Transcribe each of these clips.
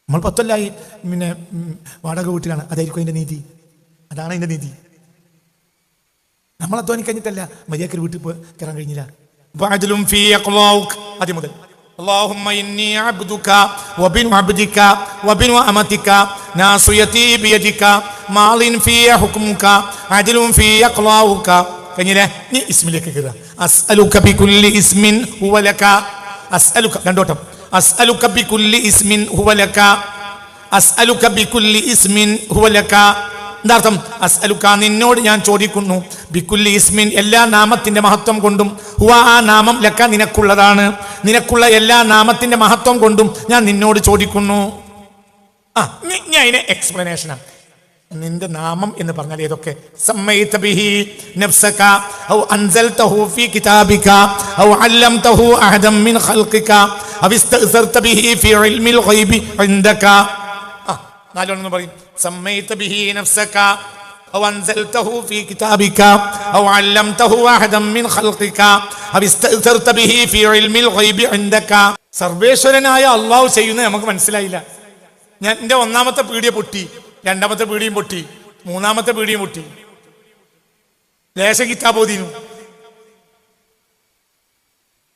നമ്മൾ 10 കൊല്ലമായി പിന്നെ വാടക വീട്ടിലാണ്. അതായിരിക്കും അതിൻ്റെ നീതി. അതാണ് അതിൻ്റെ നീതി. നമ്മൾ അധ്വാനിക്കഴിഞ്ഞിട്ടല്ല, മര്യാദക്ക് വീട്ടിൽ കയറാൻ കഴിഞ്ഞില്ല. ആദ്യം മുതൽ اللهم إني عبدك وبن عبدك وبن أمتك ناصيتي بيدك ماض في حكمك عدل في قضاؤك. കഴിഞ്ഞില്ലേ? നീ ഇസ്മിലേക്ക് കയറുക. അസ്അലുക ബികുല്ലി ഇസ്മിൻ ഹുവ ലക. അസ്അലുക രണ്ടോട്ടം. അസ്അലുക ബികുല്ലി ഇസ്മിൻ ഹുവ ലക. അസ്അലുക ബികുല്ലി ഇസ്മിൻ ഹുവ ലക. എന്താർത്ഥം? അസ്അലുക നിന്നോട് ഞാൻ ചോദിക്കുന്നു, ബികുല്ലി ഇസ്മിൻ എല്ലാ നാമത്തിന്റെ മഹത്വം കൊണ്ടും, ഹുവ ആ നാമം, ലക നിനക്കുള്ളതാണ്, നിനക്കുള്ള എല്ലാ നാമത്തിന്റെ മഹത്വം കൊണ്ടും ഞാൻ നിന്നോട് ചോദിക്കുന്നു. ഞാൻ അതിനെ എക്സ്പ്ലനേഷനാണ്. നിന്റെ നാമം എന്ന് പറഞ്ഞാൽ ഏതൊക്കെ? സമ്മൈത ബിഹി നഫ്സക ഔ അൻസൽതഹു ഫീ കിതാബിക ഔ അല്ലംതഹു അഹദൻ മിൻ ഖൽഖിക ഔ ഇസ്തഅ്സർത ബിഹി ഫീ ഇൽമിൽ ഗൈബി ഇൻദക. നാലോന്ന് പറയും. സമ്മൈത ബിഹി നഫ്സക ഔ അൻസൽതഹു ഫീ കിതാബിക ഔ അല്ലംതഹു അഹദൻ മിൻ ഖൽഖിക ഔ ഇസ്തഅ്സർത ബിഹി ഫീ ഇൽമിൽ ഗൈബി ഇൻദക. സർവേശ്വരനായ അല്ലാഹു ചെയ്യുന്നത് നമുക്ക് മനസ്സിലായില്ല. ഞാൻ എൻ്റെ ഒന്നാമത്തെ പീടിയ പൊട്ടി, രണ്ടാമത്തെ പീടിയും പൊട്ടി, മൂന്നാമത്തെ പീടിയും പൊട്ടി. ലേശ കിതാബോധീനു.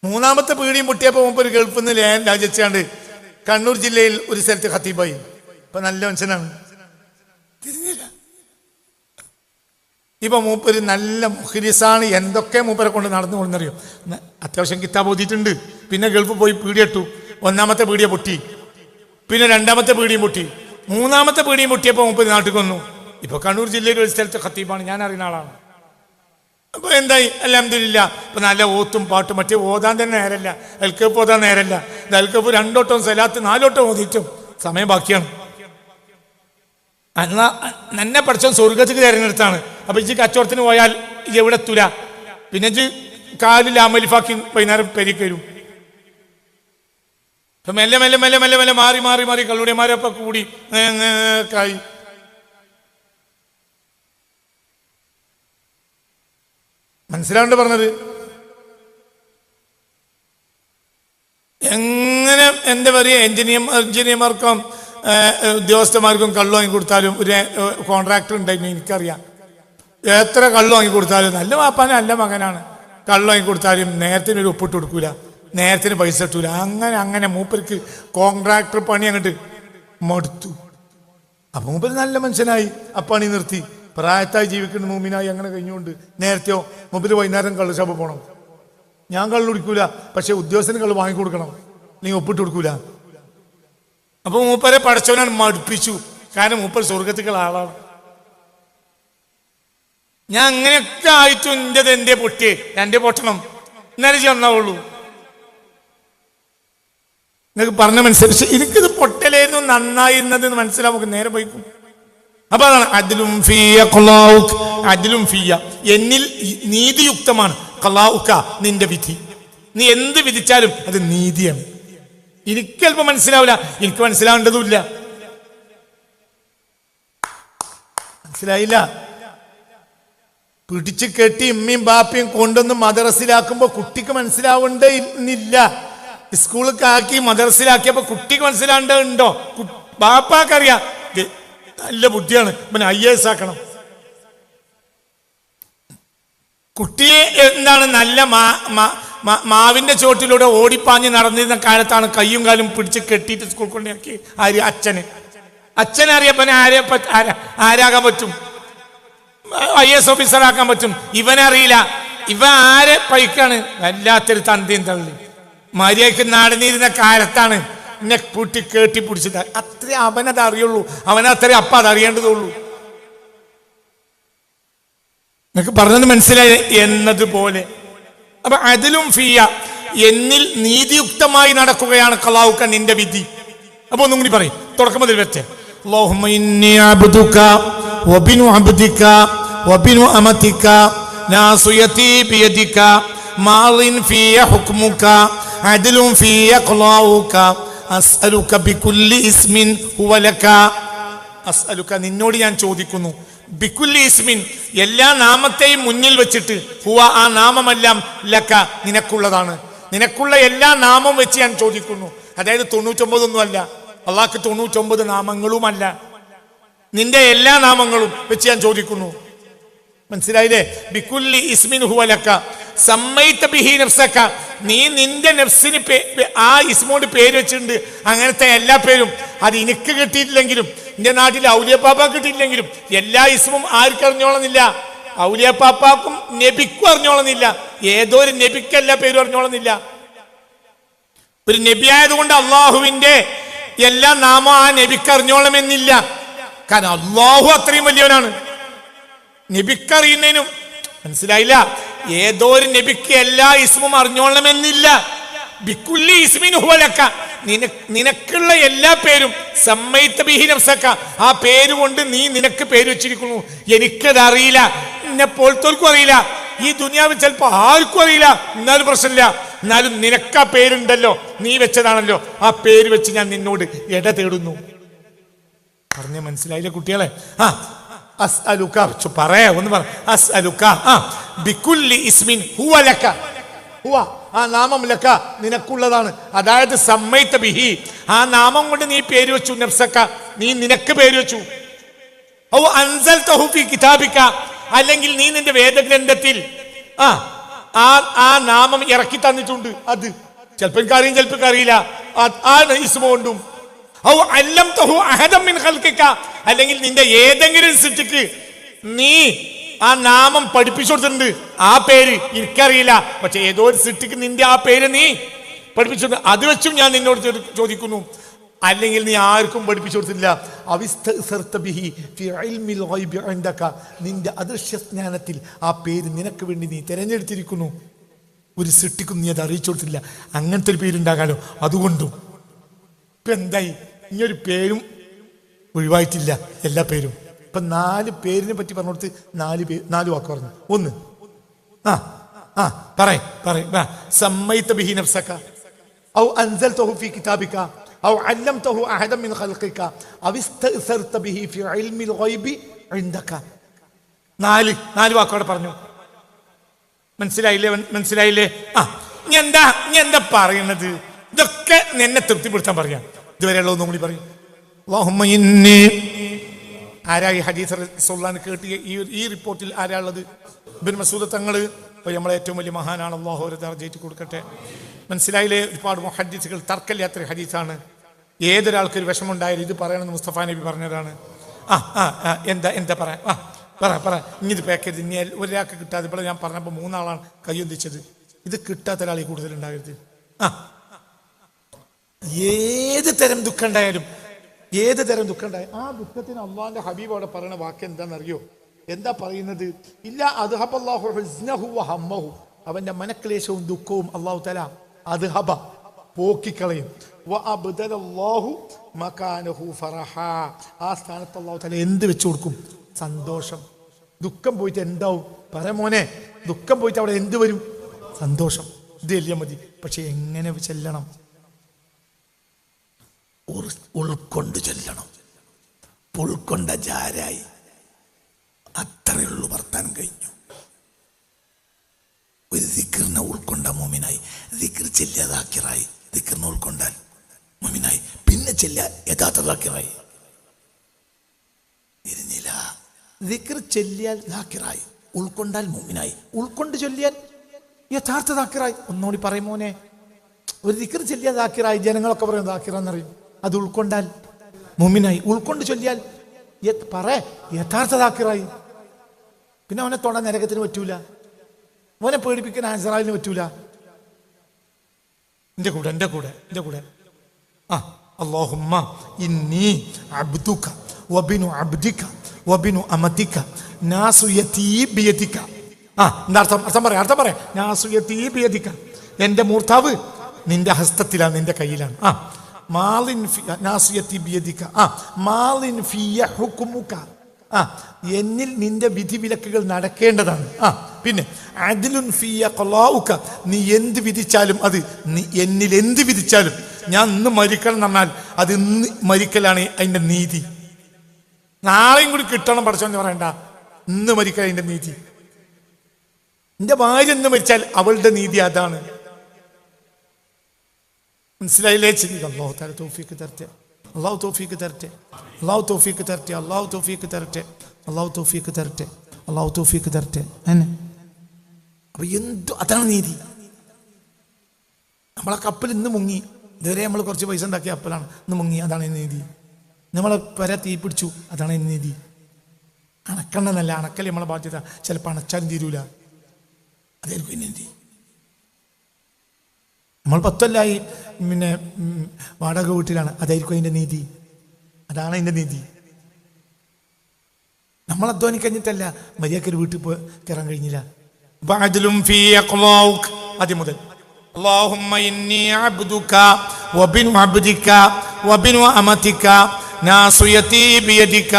മൂന്നാമത്തെ പീടിയും പൊട്ടിയപ്പോൾ മുമ്പ് ഒരു ഗൾഫിൽ നിന്ന് ലേൻ രാജിച്ചാണ്ട് കണ്ണൂർ ജില്ലയിൽ ഒരു സ്ഥലത്ത് ഖത്തീബായി. ഇപ്പൊ നല്ല മനുഷ്യനാണ്, തിരിഞ്ഞില്ല. ഇപ്പൊ മൂപ്പര് നല്ല മുഖ്ലിസാണ്. എന്തൊക്കെ മൂപ്പരെ കൊണ്ട് നടന്നു കൊണ്ടെന്നറിയോ? അത്യാവശ്യം കിതാബ് ഓതിയിട്ടുണ്ട്. പിന്നെ ഗൾഫിൽ പോയി പീടിയിട്ടു. ഒന്നാമത്തെ പീടിയ പൊട്ടി, പിന്നെ രണ്ടാമത്തെ പീടിയും പൊട്ടി, മൂന്നാമത്തെ പീടിയും പൊട്ടിയപ്പോൾ മുപ്പത് നാട്ടിൽ വന്നു. ഇപ്പൊ കണ്ണൂർ ജില്ലയിൽ ഒരു സ്ഥലത്ത് ഖത്തീബാണ്. ഞാൻ അറിയുന്ന ആളാണ്. അപ്പൊ എന്തായി? അൽഹംദുലില്ലാ. ഇപ്പൊ നല്ല ഓത്തും പാട്ടും. മറ്റേ ഓതാൻ തന്നെ നേരല്ല, എൽക്കപ്പ് ഓതാൻ നേരല്ല. എൽക്കപ്പ് 2 വട്ടവും സലാത്ത് 4 വട്ടം ഓതിയിട്ടും സമയം ബാക്കിയാണ്. എന്നാ എന്നെ പഠിച്ചോൻ സ്വർഗത്തിക്ക് തിരഞ്ഞെടുത്താണ്. അപ്പൊ ഇജ്ജ് കച്ചവടത്തിന് പോയാൽ ഇത് എവിടെ എത്തൂല. പിന്നെ ഇജ്ജ് കാലിൽ അമലിഫാക്കി വൈകുന്നേരം പെരിക്ക് വരും. ഇപ്പൊ മെല്ലെ മെല്ലെ മെല്ലെ മെല്ലെ മെല്ലെ മാറി മാറി മാറി കള്ളുടിയന്മാരൊക്കെ കൂടി കായി. മനസ്സിലാണ്ട് പറഞ്ഞത്? എങ്ങനെ എന്താ പറയുക, എഞ്ചിനീയർമാർക്കും ഉദ്യോഗസ്ഥന്മാർക്കും കള്ളു വാങ്ങി കൊടുത്താലും ഒരു കോൺട്രാക്ടർ ഉണ്ടായിരുന്നു, എനിക്കറിയാം. എത്ര കള്ളു വാങ്ങി കൊടുത്താലും നല്ല വാപ്പാന് നല്ല മകനാണ്. കള്ളു വാങ്ങി കൊടുത്താലും നേരത്തിന് ഒരു ഒപ്പിട്ട് കൊടുക്കൂല, നേരത്തിന് പൈസ ഇട്ടൂല. അങ്ങനെ അങ്ങനെ മൂപ്പർക്ക് കോൺട്രാക്ടർ പണി അങ്ങോട്ട് മടുത്തു. അപ്പൊ മൂപ്പര് നല്ല മനുഷ്യനായി, അപ്പണി നിർത്തി. പ്രായത്തായി ജീവിക്കുന്ന മൂമിനായി അങ്ങനെ കഴിഞ്ഞുകൊണ്ട്. നേരത്തെയോ മൂപ്പര് വൈകുന്നേരം കള്ളു ഷാപ്പ് പോകണം. ഞാൻ കള്ളു കുടിക്കൂല, പക്ഷെ ഉദ്യോഗസ്ഥന് കള്ളു വാങ്ങിക്കൊടുക്കണം, നീ ഒപ്പിട്ട് കൊടുക്കൂല. അപ്പൊ മൂപ്പരെ പടച്ചവനാണ് മടുപ്പിച്ചു. കാരണം മൂപ്പർ സ്വർഗത്തിക്കുള്ള ആളാണ്. ഞാൻ അങ്ങനെയൊക്കെ ആയിട്ടു എന്റെ പൊട്ടിയേ, എന്റെ പൊട്ടണം എന്നാലും ചെന്നാവുള്ളൂ. നിങ്ങൾക്ക് പറഞ്ഞ മനസ്സിലായി. എനിക്കിത് പൊട്ടലായിരുന്നു നന്നായിരുന്നത് മനസ്സിലാവും, നേരെ പോയിക്കും. അപ്പൊ അതാണ് അദ്ലും ഫിയ ഖലാഉക. അദ്ലും ഫിയ എന്നിൽ നീതിയുക്തമാണ്. ഖലാഉക നിന്റെ വിധി. നീ എന്ത് വിധിച്ചാലും അത് നീതിയാണ്. എനിക്ക് ചിലപ്പോൾ മനസ്സിലാവില്ല, എനിക്ക് മനസ്സിലാവേണ്ടതുമില്ല. മനസ്സിലായില്ല? പിടിച്ച് കെട്ടി ഉമ്മയും ബാപ്പയും കൊണ്ടൊന്ന് മദ്രസിലാക്കുമ്പോ കുട്ടിക്ക് മനസ്സിലാവേണ്ടേ ഇന്നില്ല. സ്കൂളിലേക്ക് ആക്കി മദ്രസിലാക്കിയപ്പോ കുട്ടിക്ക് മനസ്സിലാവേണ്ടതുണ്ടോ? ബാപ്പാക്കറിയാം നല്ല ബുദ്ധിയാണ്, പിന്നെ IAS ആക്കണം. കുട്ടിയെ എന്താണ് നല്ല മാവിന്റെ ചോട്ടിലൂടെ ഓടിപ്പാഞ്ഞ് നടന്നിരുന്ന കാലത്താണ് കയ്യും കാലും പിടിച്ച് കെട്ടിയിട്ട് സ്കൂൾ കൊണ്ടാക്കി. അച്ഛനറിയപ്പനെ ആരാകാൻ പറ്റും? IAS ഓഫീസറാക്കാൻ പറ്റും. ഇവനറിയില്ല. ഇവ ആരെ പൈക്കാണ്? വല്ലാത്തൊരു തന്തിയും തള്ളി. മര്യാദക്ക് നടന്നിരുന്ന കാലത്താണ് എന്നെ പൂട്ടി കേട്ടി പിടിച്ചത്. അത്ര അവനത് അറിയുള്ളൂ, അവനത്ര അപ്പ അതറിയേണ്ടതുള്ളൂ. നിങ്ങൾക്ക് പറഞ്ഞത് മനസ്സിലായി എന്നതുപോലെ. അപ്പൊ അദ്ലും ഫിയ എന്നിൽ നീതിയുക്തമായി നടക്കുകയാണ് ഖലാഉക നിന്റെ വിധി. അപ്പൊ ഒന്നും കൂടി പറയും, തുടക്കം മുതൽ വെച്ചേ. അല്ലാഹുമ്മ ഇന്നി അബ്ദുക വബിനു അബ്ദിക വബിനു അമതിക നാസിയതി ബിയദിക മാളിൻ ഫിയ ഹുക്മുക അദ്ലും ഫിയ ഖലാഉക അസ്അലുക ബികുല്ലി ഇസ്മിൻ ഹുവ ലക. അസ്അലുക നിന്നോട് ഞാൻ ചോദിക്കുന്നു, ബികുല്ലി ഇസ്മിൻ എല്ലാ നാമത്തെയും മുന്നിൽ വെച്ചിട്ട്, ഹുവ ആ നാമമെല്ലാം ലക നിനക്കുള്ളതാണ്. നിനക്കുള്ള എല്ലാ നാമം വെച്ച് ഞാൻ ചോദിക്കുന്നു. അതായത് 99 ഒന്നും അല്ല, അള്ളാഹ്ക്ക് 99 നാമങ്ങളുമല്ല. നിന്റെ എല്ലാ നാമങ്ങളും വെച്ച് ഞാൻ ചോദിക്കുന്നു. മനസ്സിലായില്ലേ? ബികുല്ലി ഇസ്മിൻ ഹുവ ലക സമ്മൈത ബിഹി നഫ്സക, നീ നിന്റെ നഫ്സിന് ആ ഇസ്മോട് പേര് വെച്ചിട്ടുണ്ട്. അങ്ങനത്തെ എല്ലാ പേരും അത് എനിക്ക് കിട്ടിയിട്ടില്ലെങ്കിലും എൻ്റെ നാട്ടിൽ ഔലിയപ്പാപ്പ കിട്ടിയിട്ടില്ലെങ്കിലും എല്ലാ ഇസ്മും ആർക്കും അറിഞ്ഞോളുന്നില്ല. ഔലിയപ്പാപ്പാക്കും നബിക്കും അറിഞ്ഞോളുന്നില്ല. ഏതോ ഒരു നബിക്ക് എല്ലാ പേരും അറിഞ്ഞോളുന്നില്ല. ഒരു നബി ആയതുകൊണ്ട് അള്ളാഹുവിന്റെ എല്ലാ നാമം ആ നബിക്ക് അറിഞ്ഞോളമെന്നില്ല. കാരണം അള്ളാഹു അത്രയും വലിയവനാണ്. നബിക്കറിയുന്നതിനും മനസ്സിലായില്ല. ഏതോ ഒരു നബിക്ക് എല്ലാ ഇസ്മും അറിഞ്ഞോളണമെന്നില്ല. ബിക്കുല്ലി ഇസ്മിൻ ഹുവ ലക, നിനക്കുള്ള എല്ലാ പേരും സമ്മൈത ബിഹി നഫ്സക, ആ പേര് കൊണ്ട് നീ നിനക്ക് പേര് വെച്ചിരിക്കുന്നു. എനിക്കത് അറിയില്ല, എന്നെ പോലത്തോൽക്കും അറിയില്ല, ഈ ദുനിയാവിൽ ചിലപ്പോൾ ആർക്കും അറിയില്ല. എന്നാലും പ്രശ്നമില്ല. എന്നാലും നിനക്ക് ആ പേരുണ്ടല്ലോ, നീ വെച്ചതാണല്ലോ, ആ പേര് വെച്ച് ഞാൻ നിന്നോട് ഇട തേടുന്നു. പറഞ്ഞ മനസ്സിലായില്ലേ കുട്ടികളെ? അസ്അലുക പറയാ, ഒന്ന് പറ. അസ്അലുക ബികുല്ലി ഇസ്മിൻ ഹുവ ലക, ഹുവ ആ നാമം ലക നിനക്കുള്ളതാണ്. അതായത് സമ്മൈത ബിഹി, ആ നാമം കൊണ്ട് നീ പേര് വെച്ചു. നഫ്സക, നീ നിനക്ക് പേര് വെച്ചു. ഔ അൻസൽതഹു ഫീ കിതാബിക, അല്ലെങ്കിൽ നീ നിന്റെ വേദഗ്രന്ഥത്തിൽ ആ നാമം ഇറക്കി തന്നിട്ടുണ്ട്. അത് ചിലപ്പോൾ എനിക്ക് അറിയും, ചിലപ്പോൾ അറിയില്ല. ആ ഇസ്മ കൊണ്ടും. ഔ അല്ലംതഹു അഹദൻ മിൻ ഖൽഖിക, അല്ലെങ്കിൽ നിന്റെ ഏതെങ്കിലും സൃഷ്ടിക്ക് നീ ആ നാമം പഠിപ്പിച്ചു കൊടുത്തിട്ടുണ്ട്. ആ പേര് എനിക്കറിയില്ല, പക്ഷെ ഏതോ ഒരു സൃഷ്ടിക്ക് നിന്റെ ആ പേര് നീ പഠിപ്പിച്ചിട്ടുണ്ട്. അത് വെച്ചും ഞാൻ നിന്നോട് ചോദിക്കുന്നു. അല്ലെങ്കിൽ നീ ആർക്കും പഠിപ്പിച്ചു കൊടുത്തില്ല. നിന്റെ അദൃശ്യജ്ഞാനത്തിൽ ആ പേര് നിനക്ക് വേണ്ടി നീ തിരഞ്ഞെടുത്തിരിക്കുന്നു. ഒരു സൃഷ്ടിക്കും നീ അത് അറിയിച്ചു കൊടുത്തില്ല. അങ്ങനത്തെ ഒരു പേരുണ്ടാകാലോ, അതുകൊണ്ടും. ഇപ്പൊ എന്തായി? ഇനിയൊരു പേരും ഒഴിവായിട്ടില്ല, എല്ലാ പേരും. ഇപ്പൊ 4 പേരിനെ പറ്റി പറഞ്ഞു കൊടുത്ത് 4 വാക്ക് പറഞ്ഞു. ഒന്ന് സമ്മൈത ബിഹി നഫ്സക ഔ അൻസൽതഹു ഫീ കിതാബിക ഔ അല്ലംതഹു അഹദൻ മിൻ ഖൽഖിക ഔ ഇസ്തഅ്സർത ബിഹി ഫീ ഇൽമിൽ ഗൈബി ഇൻദക. 4 വാക്കോടെ പറഞ്ഞു. മനസ്സിലായില്ലേ? ഇനി എന്താ പറയുന്നത്? ഇതൊക്കെ എന്നെ തൃപ്തിപ്പെടുത്താൻ പറയാം. ഇതുവരെയുള്ള ഒന്നും കൂടി പറയും. അല്ലാഹുമ്മ ഇന്നി, ആരാ ഈ ഹദീസ് റസൂലുള്ളാഹി കേട്ട് ഈ റിപ്പോർട്ടിൽ ആരാ ഉള്ളത്? ഇബ്നു മസ്ഊദ് തങ്ങൾ, നമ്മളെ ഏറ്റവും വലിയ മഹാനാണ്. അല്ലാഹു ഒരു ദർജ കൊടുക്കട്ടെ. മനസ്സിലായില്ലേ? ഒരുപാട് മുഹദ്ദിസുകൾ തർക്കമില്ലാത്ത ഹദീസാണ്. ഏതൊരാൾക്കൊരു വിഷമമുണ്ടായാലും ഇത് പറയണമെന്ന് മുസ്തഫ നബി പറഞ്ഞതാണ്. എന്താ പറ ഇനിത് പാക്കേജ് ഇനി ഒരാൾക്ക് കിട്ടാതെ. ഇപ്പോൾ ഞാൻ പറഞ്ഞപ്പോൾ 3 ആളാണ് കയ്യൊന്നിച്ചത്. ഇത് കിട്ടാത്ത ഒരാളെ കൂടുതലുണ്ടാകരുത്. ഏത് തരം ദുഃഖം ഉണ്ടായാലും ആ ദുഃഖത്തിന് അള്ളാഹിന്റെ ഹബീബ് അവിടെ പറയുന്ന വാക്ക് എന്താണെന്നറിയോ? എന്താ പറയുന്നത്? ഇല്ല അദ്ഹബല്ലാഹു ഹുസ്നഹു വഹമ്മഹു, അവന്റെ മനക്ലേശവും ദുഃഖവും അള്ളാഹു തആല അദ്ഹബ പോക്കിക്കളയും. വഅബ്ദലല്ലാഹു മകാനഹു ഫറഹ, ആ സ്ഥാനത്ത് അള്ളാഹു തആല എന്ത് വെച്ചു കൊടുക്കും? സന്തോഷം. ദുഃഖം പോയിട്ട് എന്താവും? മോനെ, ദുഃഖം പോയിട്ട് അവിടെ എന്ത് വരും? സന്തോഷം. ഇത് എല്ലാം മതി. പക്ഷെ എങ്ങനെ ചെല്ലണം? ഉൾക്കൊണ്ട് ചെല്ലണം. ഉൾക്കൊണ്ട ജാരായി, അത്രയുള്ളൂ വർത്താനം കഴിഞ്ഞു. ഒരു ദിക്റിനെ ഉൾക്കൊണ്ട മോമിനായി, ദിക്ർ ചെല്ലിയ ദാക്കിറായി. ദിക്റിനെ ഉൾക്കൊണ്ടാൽ മോമിനായി, പിന്നെ ചെല്ലിയ യഥാർത്ഥ ദാക്കിറായി. ഇരുന്നില്ല. ദിക്ർ ചെല്ലിയാൽ ദാക്കിറായി, ഉൾക്കൊണ്ടാൽ മോമിനായി, ഉൾക്കൊണ്ട് ചൊല്ലിയാൽ യഥാർത്ഥ ദാക്കിറായി. ഒന്നുകൂടി പറയും മോനെ. ഒരു ദിക്ർ ചെല്ലിയ ദാക്കിറായി, ജനങ്ങളൊക്കെ പറയും ദാക്കിറാന്നറിയും. അത് ഉൾക്കൊണ്ടാൽ മുഅ്മിനായി, ഉൾക്കൊണ്ട് ചൊല്ലിയാൽ യഥാർത്ഥ ദാക്കിറായി. പിന്നെ അവനെ തൊടാൻ നരകത്തിന് പറ്റൂല, അവനെ പേടിപ്പിക്കാൻ അസ്രായിലിന് പറ്റൂല. എൻ്റെ കൂടെ അല്ലാഹുമ്മ ഇന്നി അബ്ദുക വബിനു അബ്ദിക വബിനു അമതിക നാസിയതി ബിയദിക. അർത്ഥം പറയാം. നാസിയതി ബിയദിക, എൻ്റെ മൂർത്താവ് നിന്റെ ഹസ്തത്തിലാണ്, നിന്റെ കയ്യിലാണ്. എന്നിൽ നിന്റെ വിധിവിലക്കുകൾ നടക്കേണ്ടതാണ്. പിന്നെ അദ്ലുൻ ഫിയ ഖളാഉക, നീ എന്ത് വിധിച്ചാലും അത് എന്നിൽ എന്ത് വിധിച്ചാലും ഞാൻ ഇന്ന് മരിക്കണം എന്ന് പറഞ്ഞാൽ അത് ഇന്ന് മരിക്കലാണ് അതിന്റെ നീതി. നാളെയും കൂടി കിട്ടണം പഠിച്ചോന്ന് പറയണ്ട. ഇന്ന് മരിക്കൽ അതിന്റെ നീതി. എന്റെ ഭാര്യ ഇന്ന് മരിച്ചാൽ അവളുടെ നീതി അതാണ്. മനസ്സിലായില്ലേ? അല്ലാഹു തആല തൗഫീഖ് തരട്ടെ. അള്ളാഹു തൗഫീഖ് തരട്ടെ, അള്ളാഹു തൗഫീഖ് തരട്ടെ, അള്ളാഹു തൗഫീഖ് തരട്ടെ, അള്ളാഹു തൗഫീഖ് തരട്ടെ, അള്ളാഹു തൗഫീഖ് തരട്ടെ. അപ്പൊ അതാണ് നീതി. നമ്മളെ കപ്പൽ ഇന്ന് മുങ്ങി, ഇതുവരെ നമ്മൾ കുറച്ച് പൈസ ഉണ്ടാക്കിയ കപ്പലാണ്, ഇന്ന് മുങ്ങി, അതാണ് നീതി. നമ്മളെ പെര തീ പിടിച്ചു, അതാണ് നീതി. അണക്കണമെന്നല്ല, അണക്കൽ നമ്മളെ ബാധ്യത. ചിലപ്പോൾ അണച്ചാലും തീരൂല, അതായിരിക്കും നീതി. നമ്മൾ 10 കൊല്ലമായി പിന്നെ വാടക വീട്ടിലാണ്, അതായിരിക്കും അതിൻ്റെ നീതി, അതാണ് അതിൻ്റെ നീതി. നമ്മൾ അധ്വാനിക്കഴിഞ്ഞിട്ടല്ല, മര്യാദക്കൊരു വീട്ടിൽ പോയി കയറാൻ കഴിഞ്ഞില്ല. ആദ്യം മുതൽ اللهم إني عبدك وبن عبدك وبن أمتك ناصيتي بيدك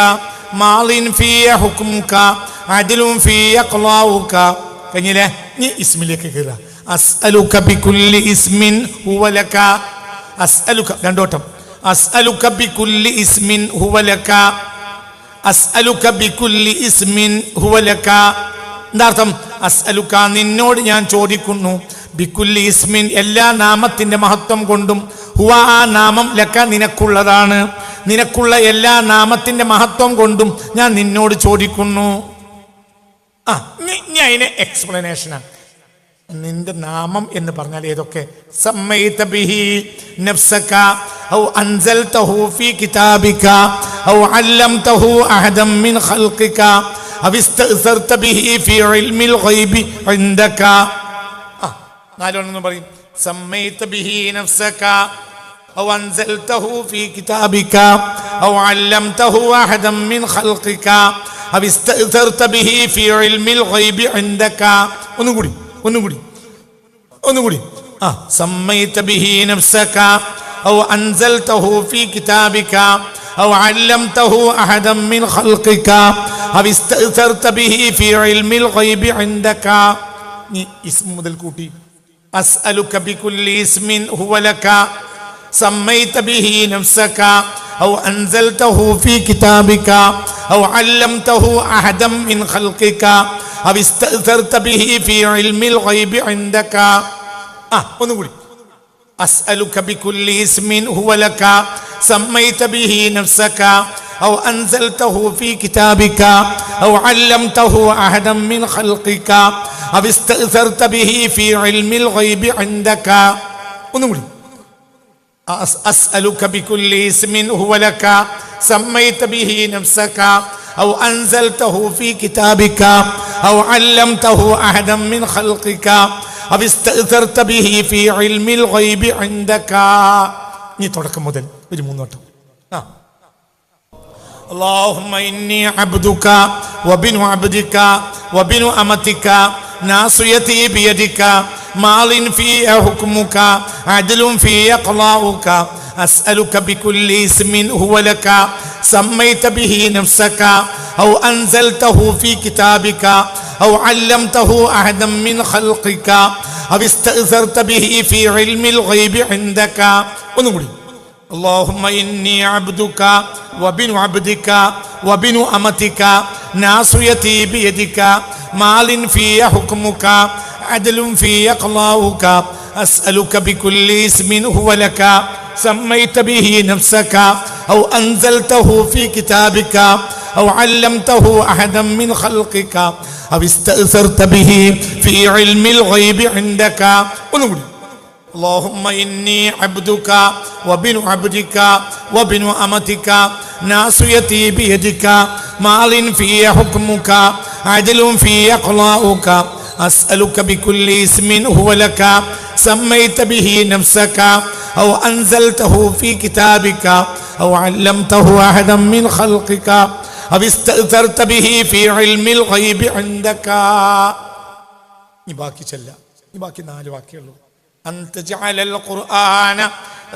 ماض في حكمك عدل في قضاؤك. കഴിഞ്ഞില്ലേ? നീ ഇസ്മിലേക്ക് കയറുക. അസ്അലുക ബികുല്ലി ഇസ്മിൻ ഹുവ ലക. അസ്അലുക രണ്ടോട്ടം. അസ്അലുക ബികുല്ലി ഇസ്മിൻ ഹുവ ലക. അസ്അലുക ബികുല്ലി ഇസ്മിൻ ഹുവ ലക. എന്താർത്ഥം? അസ്അലുക നിന്നോട് ഞാൻ ചോദിക്കുന്നു, ബികുല്ലി ഇസ്മിൻ എല്ലാ നാമത്തിന്റെ മഹത്വം കൊണ്ടും, ഹുവ ആ നാമം ലക നിനക്കുള്ളതാണ്, നിനക്കുള്ള എല്ലാ നാമത്തിന്റെ മഹത്വം കൊണ്ടും ഞാൻ നിന്നോട് ചോദിക്കുന്നു. ഇനി അതിന് എക്സ്പ്ലനേഷനാണ്. നിന്റെ നാമം എന്ന് പറഞ്ഞാൽ ഏതൊക്കെ? സമ്മൈത ബിഹി നഫ്സക ഔ അൻസൽതഹു ഫീ കിതാബിക ഔ അല്ലംതഹു അഹദൻ മിൻ ഖൽഖിക ഔ ഇസ്തഅ്സർത ബിഹി ഫീ ഇൽമിൽ ഗൈബി ഇൻദക. നാലോന്ന് പറയും. സമ്മൈത ബിഹി നഫ്സക ഔ അൻസൽതഹു ഫീ കിതാബിക ഔ അല്ലംതഹു അഹദൻ മിൻ ഖൽഖിക ഔ ഇസ്തഅ്സർത ബിഹി ഫീ ഇൽമിൽ ഗൈബി ഇൻദക. ഒന്നുകൂടി. സമ്മൈത ബിഹി നഫ്സക ഔ അൻസൽതഹു ഫീ കിതാബിക ഔ അല്ലംതഹു അഹദൻ മിൻ ഖൽഖിക ഔ ഇസ്തഅ്സർത ബിഹി ഫീ ഇൽമിൽ ഗൈബി ഇൻദക. നീ ഇസ്മ മുതൽ കൂട്ടി. അസ്അലുക ബികുല്ലി ഇസ്മിൻ ഹുവ ലക സമ്മൈത ബിഹി നഫ്സക ഔ അൻസൽതഹു ഫീ കിതാബിക ഔ അല്ലംതഹു അഹദൻ മിൻ ഖൽഖിക ഔ ഇസ്തഅ്സർത ബിഹി ഫീ ഇൽമിൽ ഗൈബി ഇൻദക. ഒന്നുകൂടി. അസ്അലുക ബികുല്ലി ഇസ്മിൻ ഹുവ ലക സമ്മൈത ബിഹി നഫ്സക ഔ അൻസൽതഹു ഫീ കിതാബിക ഔ അല്ലംതഹു അഹദൻ മിൻ ഖൽഖിക ഔ ഇസ്തഅ്സർത ബിഹി ഫീ ഇൽമിൽ ഗൈബി ഇൻദക. ഒന്നുകൂടി. അസ്അലുക ബികുല്ലി ഇസ്മിൻ ഹുവ ലക സമ്മൈത ബിഹി നഫ്സക ഔ അൻസൽതഹു ഫീ കിതാബിക ഔ അല്ലംതഹു അഹദൻ മിൻ ഖൽഖിക ഔ ഇസ്തഅ്സർത ബിഹി ഫീ ഇൽമിൽ ഗൈബി ഇൻദക. നീ തുടക്കം മുതൽ ഒരു 3 വട്ടം. اللهم إني عبدك وبن عبدك وبن أمتك ناصيتي بيدك ماض في حكمك عدل في قضاؤك أسألك بكل اسم هو لك سميت به نفسك أو أنزلته في كتابك أو علمته أحدا من خلقك أو استأثرت به في علم الغيب عندك. ونقول اللهم إني عبدك وبن عبدك وبن أمتك ناصيتي بيدك ماض في حكمك عدل في قضاؤك أسألك بكل اسم هو لك سميت به نفسك أو أنزلته في كتابك أو علمته أحدا من خلقك أو استأثرت به في علم الغيب عندك. ونقول اللهم إني عبدك وبن عبدك وبن أمتك ناصيتي بيدك ماض في حكمك عدل في قضاؤك أسألك بكل اسم هو لك سميت به نفسك أو أنزلته في كتابك أو علمته أحدا من خلقك أو استأثرت به في علم الغيب عندك. باقي چلا باقي 4 വാക്യമുള്ളൂ. أن تجعل القرآن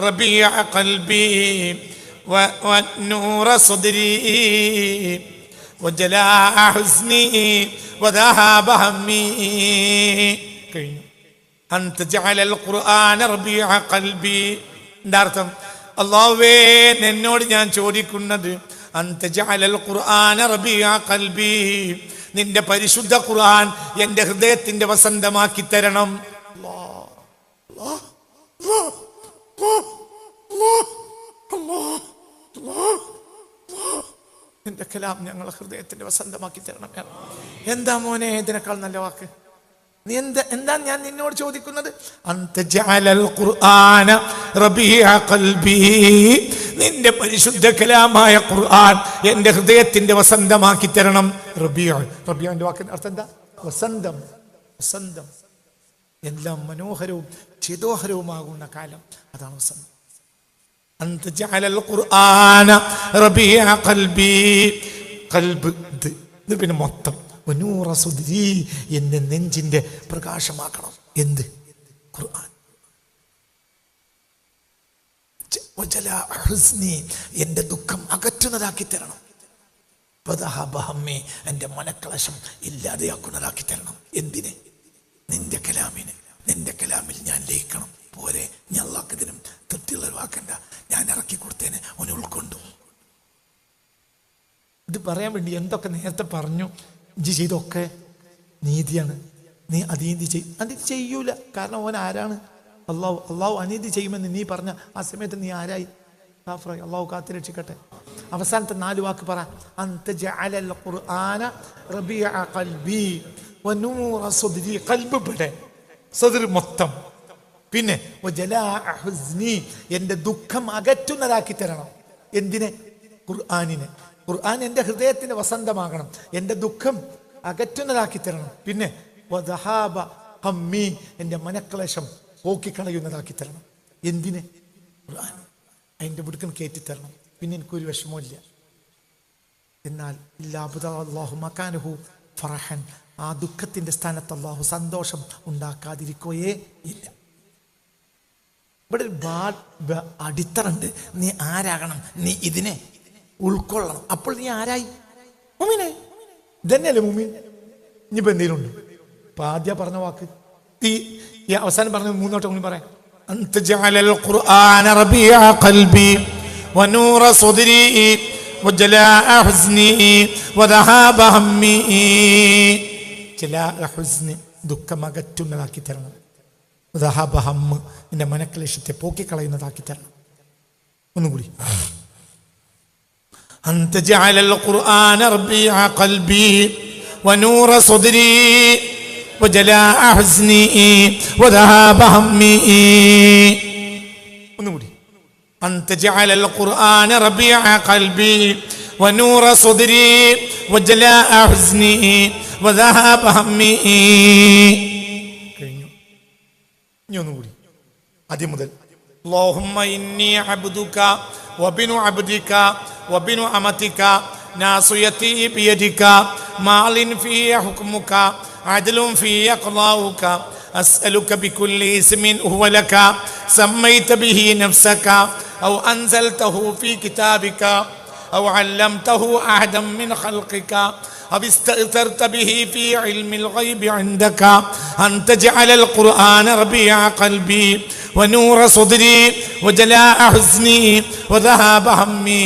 ربيع قلبي ونور صدري وجلاء حزني وذهاب همي. أن تجعل القرآن ربيع قلبي. എന്താർത്ഥം? അല്ലാഹുവേ, നിന്നോട് ഞാൻ ചോദിക്കുന്നത് أن تجعل القرآن ربيع قلبي, നിന്റെ പരിശുദ്ധ ഖുർആൻ എൻ്റെ ഹൃദയത്തിന്റെ വസന്തമാക്കി തരണം. നിന്റെ കലാം ഞങ്ങളെ ഹൃദയത്തിന്റെ വസന്തമാക്കി തരണം. എന്താ മോനെ ഇതിനേക്കാൾ നല്ല വാക്ക്? നീ എന്താ ഞാൻ നിന്നോട് ചോദിക്കുന്നത്? അന്ത ജഅലൽ ഖുർആന റബീഅ ഖൽബി, നിന്റെ പരിശുദ്ധ കലാമായ ഖുർആൻ എന്റെ ഹൃദയത്തിന്റെ വസന്തമാക്കി തരണം. റബീഅന്റെ വാക്കിന്റെ അർത്ഥം എന്താ? വസന്തം. വസന്തം എല്ലാം മനോഹരവും ചേതോഹരവുമാകുന്ന കാലം, അതാണ് വസന്തം. അന്ത ജഅലൽ ഖുർആന റബീഅ ഖൽബി, ഖൽബ് ഇത് പിന്നെ മൊത്തം. വനൂറ സുദ്രി, എന്റെ നെഞ്ചിന്റെ പ്രകാശമാക്കണം. എന്ത്? ഖുർആൻ. വജലാ ഹുസ്നി, എന്റെ ദുഃഖം അകറ്റുന്നതാക്കി തരണം. വദഹബ ഹമ്മി, എന്റെ മനക്ലേശം ഇല്ലാതെയാക്കുന്നതാക്കി തരണം. എന്തിന്? നിന്റെ കലാമിന്. നിന്റെ കലാമിൽ ഞാൻ ലയിക്കണം. പോരെ, ഞാൻ അല്ലാഹുവിനും തൃപ്തിയുള്ള വാക്കണ്ട, ഞാൻ ഇറക്കി കൊടുത്തേനെ, അവനെ ഉൾക്കൊണ്ടു. ഇത് പറയാൻ വേണ്ടി എന്തൊക്കെ നേരത്തെ പറഞ്ഞു. ഇജ്ജ് ചെയ്തൊക്കെ നീതിയാണ്. നീ അനീതി ചെയ്യൂല. കാരണം അവൻ ആരാണ്? അള്ളാഹു അനീതി ചെയ്യുമെന്ന് നീ പറഞ്ഞ ആ സമയത്ത് നീ ആരായി? കാഫറായി. അള്ളാഹു കാത്തുരക്ഷിക്കട്ടെ. അവസാനത്തെ 4 വാക്ക് പറ. അന്ത ജഅലൽ ഖുർആന റബീഅ ഖൽബി വനൂറ സുദ്രി, ഖൽബ് ഇവിടെ, സദ്ർ മൊത്തം. പിന്നെ വജലാഅ ഹുസ്നി, എന്റെ ദുഃഖം അകറ്റുന്നതാക്കി തരണം. എന്തിനെ? ഖുർആനിനെ. ഖുർആൻ എൻ്റെ ഹൃദയത്തിന് വസന്തമാകണം, എൻ്റെ ദുഃഖം അകറ്റുന്നതാക്കി തരണം. പിന്നെ വദഹാബ ഹമ്മി, എൻ്റെ മനക്ലേശം പോക്കിക്കളയുന്നതാക്കി തരണം. എന്തിന്? ഖുർആൻ. അതിൻ്റെ വിടുക്കൻ കയറ്റിത്തരണം. പിന്നെ എനിക്കൊരു വിഷമമില്ല. എന്നാൽ അല്ലാഹു മക്കാനഹു ഫറഹൻ, ആ ദുഃഖത്തിൻ്റെ സ്ഥാനത്ത് അള്ളാഹു സന്തോഷം ഉണ്ടാക്കാതിരിക്കുകയേ ഇല്ല. ഇവിടെ ഒരു അടിത്തറുണ്ട്. നീ ആരാകണം? നീ ഇതിനെ ഉൾക്കൊള്ളണം. അപ്പോൾ നീ ആരായി? മുഅ്മിനെ. ഇതന്നെയല്ലേ മുഅ്മിൻ? ഇനിയിപ്പോൾ എന്തെങ്കിലും ഉണ്ട്? ഇപ്പം ആദ്യം പറഞ്ഞ വാക്ക് ഈ അവസാനം പറഞ്ഞ 3 വട്ടം കൂടി പറയാം. അന്ത ജഅലൽ ഖുർആന റബീഅ ഖൽബി വനൂറ സുദ്രി വജലാഅ ഹുസ്നി വദഹാബ ഹമ്മി. ജലാഅ ഹുസ്നി, ദുഃഖം അകറ്റുന്നതാക്കി തരണം. വദഹാബ ഹമ്മ്, എൻ്റെ മനക്ലേശത്തെ പോക്കിക്കളയുന്നതാക്കി തരണം. ഒന്നുകൂടി. أنت جعل القرآن ربيع قلبي ونور صدري وجلاء حزني وذهاب همي. أنت جعل القرآن ربيع قلبي ونور صدري وجلاء حزني وذهاب همي. ആദ്യം മുതൽ. اللهم إني عبدك وابن عبدك وابن أمتك ناصيتي بيدك ماض في حكمك عدل في قضاؤك أسألك بكل اسم هو لك سميت به نفسك أو أنزلته في كتابك أو علمته أحدا من خلقك أو استأثرت به في علم الغيب عندك أن تجعل القرآن ربيع قلبي ونور صدري وجلاء حزني وذهاب همي.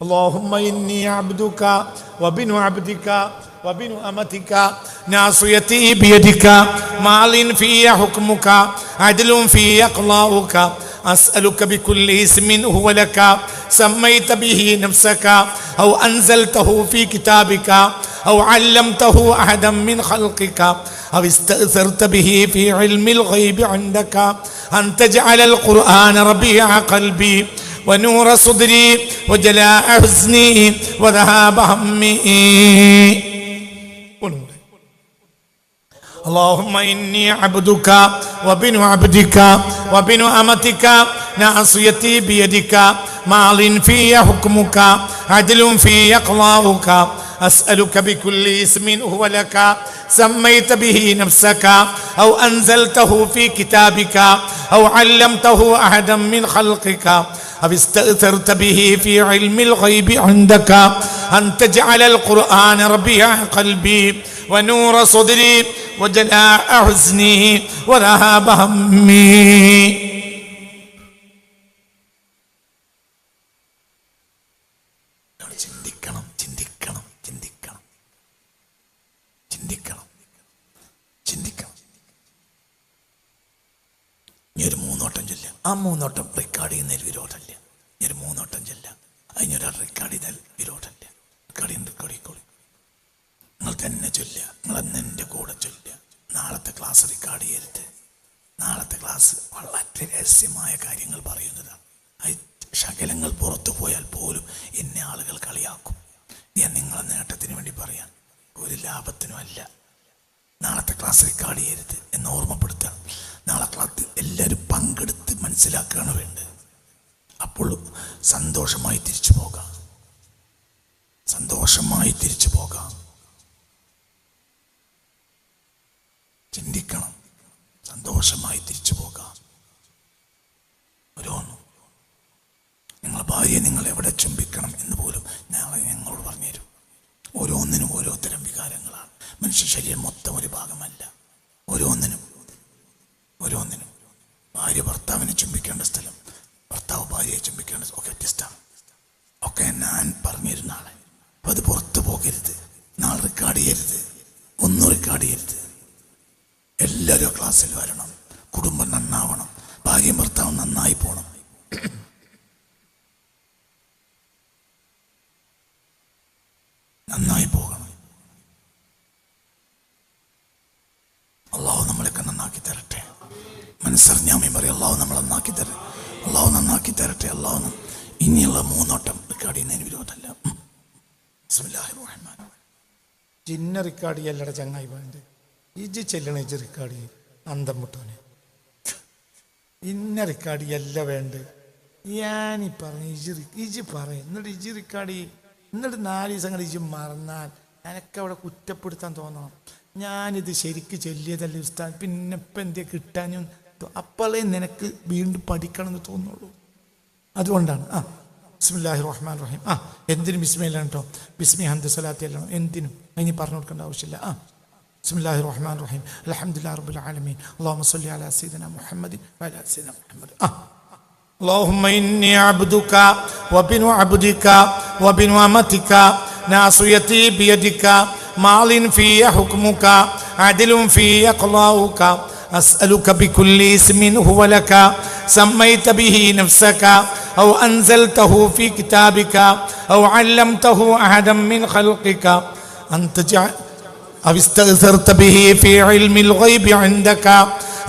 اللهم إني عبدك وابن عبدك وابن أمتك ناصيتي بيدك ماض في حكمك عدل في قضاؤك أسألك بكل اسم هو لك سميت به نفسك أو أنزلته في كتابك أو علمته أحدا من خلقك أو استأثرت به في علم الغيب عندك أن تجعل القرآن ربيع قلبي ونور صدري وجلاء حزني وذهاب همي. اللهم إني عبدك وابن عبدك وابن أمتك ناصيتي بيدك ماض في حكمك عدل في قضاؤك أسألك بكل اسم هو لك سميت به نفسك أو أنزلته في كتابك أو علمته أحدا من خلقك أو استأثرت به في علم الغيب عندك أن تجعل القرآن ربيع قلبي ونور صدري وجلاء حزني وذهاب همي. ചിന്തിക്കണം ചിന്തിക്കണം ചിന്തിക്കണം ചിന്തിക്കണം ചിന്തിക്കണം. ഇനി ഒരു 3 വട്ടം ചൊല്ല. ആ 3 വട്ടം റെക്കോർഡ് ചെയ്യുന്നതിൽ വിരോധമില്ല. അതിനൊരാൾ റെക്കോർഡ് ചെയ്താൽ വിരോധമില്ല. റെക്കോർഡിക്കോളി, നിങ്ങൾ തന്നെ ചൊല്ലുക. നിങ്ങൾ അന്ന് എൻ്റെ കൂടെ ചൊല്ലുക. നാളത്തെ ക്ലാസ് റെക്കോർഡ് ചെയ്യരുത്. നാളത്തെ ക്ലാസ് വളരെ രഹസ്യമായ കാര്യങ്ങൾ പറയുന്നതാണ്. ശകലങ്ങൾ പുറത്തു പോയാൽ പോലും എന്നെ ആളുകൾ കളിയാക്കും. ഞാൻ നിങ്ങളെ നേട്ടത്തിന് വേണ്ടി പറയാൻ, ഒരു ലാഭത്തിനുമല്ല. നാളത്തെ ക്ലാസ് റെക്കോർഡ് ചെയ്യരുത് എന്ന് ഓർമ്മപ്പെടുത്താം. നാളെ ക്ലാസ് എല്ലാവരും പങ്കെടുത്ത് മനസ്സിലാക്കുകയാണ് വേണ്ടത്. അപ്പോൾ സന്തോഷമായി തിരിച്ചു പോകാം. ചിന്തിക്കണം, സന്തോഷമായി തിരിച്ചു പോകാം. ഓരോന്നും നിങ്ങളെ ഭാര്യയെ നിങ്ങൾ എവിടെ ചുംബിക്കണം എന്ന് പോലും ഞങ്ങളോട് പറഞ്ഞുതരും. ഓരോന്നിനും ഓരോ തരം വികാരങ്ങളാണ്. മനുഷ്യ ശരീരം മൊത്തം ഒരു ഭാഗമല്ല. ഓരോന്നിനും ഭാര്യ ഭർത്താവിനെ ചുംബിക്കേണ്ട സ്ഥലം, ഭർത്താവ് ഭാര്യയെ ചുംബിക്കേണ്ട ഒക്കെ വ്യത്യസ്തമാണ്. ഒക്കെ ഞാൻ പറഞ്ഞിരുന്ന ആളെ. അപ്പം അത് പുറത്തു പോകരുത്. നാളെ റെക്കോർഡ് ചെയ്യരുത്, ഒന്നും റെക്കോർഡ് ചെയ്യരുത്. എല്ലാവരും ക്ലാസ്സിൽ വരണം. കുടുംബം നന്നാവണം. ഭാര്യയും ഭർത്താവും നന്നായി പോകണം. നന്നായി പോകണം. അള്ളാഹു നമ്മളൊക്കെ നന്നാക്കി തരട്ടെ. മനസ്സറിഞ്ഞാമയും പറയും അള്ളാഹു നമ്മളെ നന്നാക്കി തരട്ടെ. അള്ളാഹു നന്നാക്കി തരട്ടെ. അള്ളാഹു ഇനിയുള്ള 3 വട്ടം റെക്കോർഡ് ചെയ്യുന്നതിന് വിരോധമല്ല. ജിന്ന റെക്കോർഡ് ചെയ്യല്ലട ചങ്ങായി വേണ്ട. ഇജ് ചെല്ലണ ഇജ് റെക്കോർഡ് ചെയ്യും. അന്തം മുട്ടോനെ ഇന്ന റെക്കോർഡ് ചെയ്യല്ല വേണ്ട. ഞാനീ പറഞ്ഞു ഇജ് പറയും. എന്നിട്ട് ഇജ് റെക്കോർഡ് ചെയ്യും. എന്നിട്ട് 4 ദിവസം കൂടി ഇജ് മറന്നാൽ എനിക്ക് അവിടെ കുറ്റപ്പെടുത്താൻ തോന്നണം. ഞാനിത് ശരിക്ക് ചൊല്ലിയതല്ലേ ഉസ്താദ്, പിന്നെ ഇപ്പം എന്തേ കിട്ടാനും. അപ്പോഴേ നിനക്ക് വീണ്ടും പഠിക്കണം എന്ന് തോന്നുള്ളൂ. അതുകൊണ്ടാണ് ബിസ്മില്ലാഹിർ റഹ്മാനിർ റഹീം. എന്തിനും ബിസ്മില്ലാണ് കേട്ടോ. ബിസ്മി ഹംദ് സ്വലാത്തി എല്ലാം എന്തിനും അതിന് പറഞ്ഞു കൊടുക്കേണ്ട ആവശ്യമില്ല. ബിസ്മില്ലാഹിർ റഹ്മാനിർ റഹീം അൽഹംദുലില്ലാഹി റബ്ബിൽ ആലമീൻ അല്ലാഹുമ്മ സ്വല്ലി അലാ സയ്യിദിനാ മുഹമ്മദിൻ വഅലാ സയ്യിദിനാ മുഹമ്മദ്. اللهم إني عبدك وابن عبدك وابن أمتك ناصيتي بيدك ماض في حكمك عدل في قضاؤك أسألك بكل اسم هو لك سميت به نفسك أو أنزلته في كتابك أو علمته أحدا من خلقك أن تجعل أو استأثرت به في علم الغيب عندك